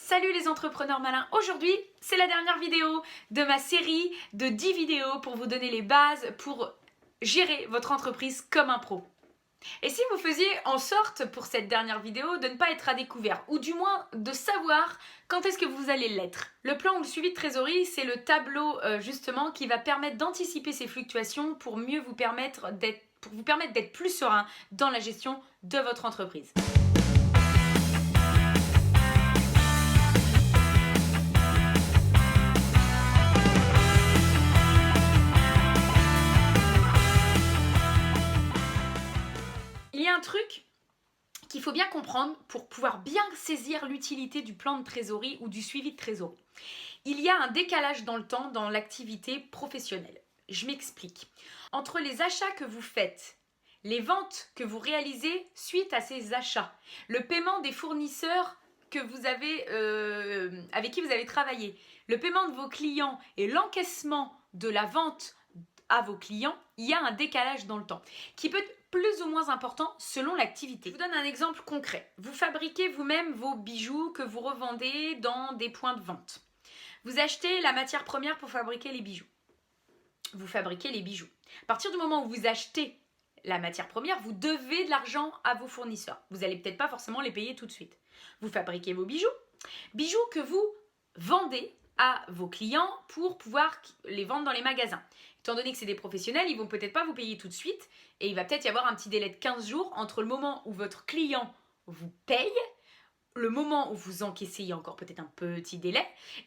Salut les entrepreneurs malins, aujourd'hui c'est la dernière vidéo de ma série de 10 vidéos pour vous donner les bases pour gérer votre entreprise comme un pro. Et si vous faisiez en sorte pour cette dernière vidéo de ne pas être à découvert, ou du moins de savoir quand est-ce que vous allez l'être. Le plan ou le suivi de trésorerie, c'est le tableau justement qui va permettre d'anticiper ces fluctuations pour mieux vous permettre d'être plus serein dans la gestion de votre entreprise. Il y a un truc qu'il faut bien comprendre pour pouvoir bien saisir l'utilité du plan de trésorerie ou du suivi de trésorerie. Il y a un décalage dans le temps dans l'activité professionnelle. Je m'explique. Entre les achats que vous faites, les ventes que vous réalisez suite à ces achats, le paiement des fournisseurs que vous avez, avec qui vous avez travaillé, le paiement de vos clients et l'encaissement de la vente à vos clients, il y a un décalage dans le temps qui peut être plus ou moins important selon l'activité. Je vous donne un exemple concret. Vous fabriquez vous-même vos bijoux que vous revendez dans des points de vente. Vous achetez la matière première pour fabriquer les bijoux. Vous fabriquez les bijoux. À partir du moment où vous achetez la matière première, vous devez de l'argent à vos fournisseurs. Vous n'allez peut-être pas forcément les payer tout de suite. Vous fabriquez vos bijoux. Bijoux que vous vendez à vos clients pour pouvoir les vendre dans les magasins. Étant donné que c'est des professionnels, ils vont peut-être pas vous payer tout de suite et il va peut-être y avoir un petit délai de 15 jours entre le moment où votre client vous paye, le moment où vous encaissez, il y a encore peut-être un petit délai,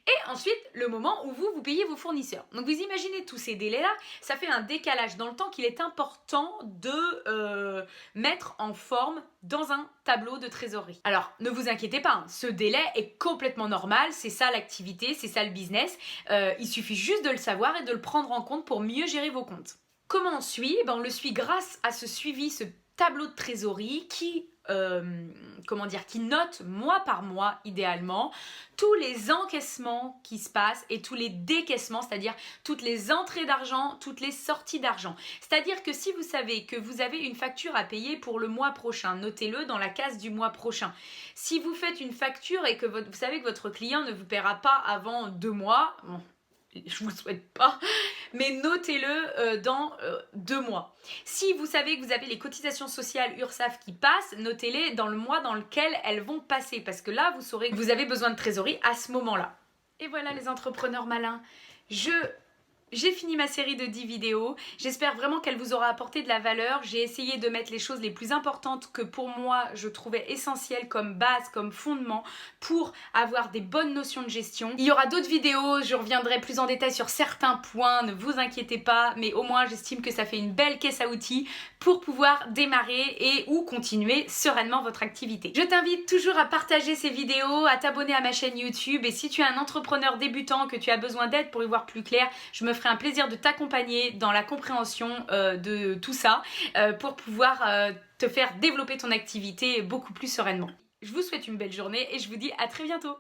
et ensuite le moment où vous payez vos fournisseurs. Donc vous imaginez tous ces délais-là, ça fait un décalage dans le temps qu'il est important de mettre en forme dans un tableau de trésorerie. Alors ne vous inquiétez pas, ce délai est complètement normal, c'est ça l'activité, c'est ça le business, il suffit juste de le savoir et de le prendre en compte pour mieux gérer vos comptes. Comment on suit? On le suit grâce à ce suivi, ce tableau de trésorerie qui note mois par mois idéalement tous les encaissements qui se passent et tous les décaissements, c'est-à-dire toutes les entrées d'argent, toutes les sorties d'argent. C'est-à-dire que si vous savez que vous avez une facture à payer pour le mois prochain, notez-le dans la case du mois prochain. Si vous faites une facture et que vous savez que votre client ne vous paiera pas avant 2 mois, bon, je vous le souhaite pas, mais notez-le dans 2 mois. Si vous savez que vous avez les cotisations sociales URSSAF qui passent, notez-les dans le mois dans lequel elles vont passer, parce que là, vous saurez que vous avez besoin de trésorerie à ce moment-là. Et voilà les entrepreneurs malins, j'ai fini ma série de 10 vidéos, j'espère vraiment qu'elle vous aura apporté de la valeur. J'ai essayé de mettre les choses les plus importantes que pour moi je trouvais essentielles comme base, comme fondement pour avoir des bonnes notions de gestion. Il y aura d'autres vidéos, je reviendrai plus en détail sur certains points, ne vous inquiétez pas, mais au moins j'estime que ça fait une belle caisse à outils pour pouvoir démarrer et ou continuer sereinement votre activité. Je t'invite toujours à partager ces vidéos, à t'abonner à ma chaîne YouTube, et si tu es un entrepreneur débutant, que tu as besoin d'aide pour y voir plus clair, je me ferai un plaisir de t'accompagner dans la compréhension de tout ça pour pouvoir te faire développer ton activité beaucoup plus sereinement. Je vous souhaite une belle journée et je vous dis à très bientôt.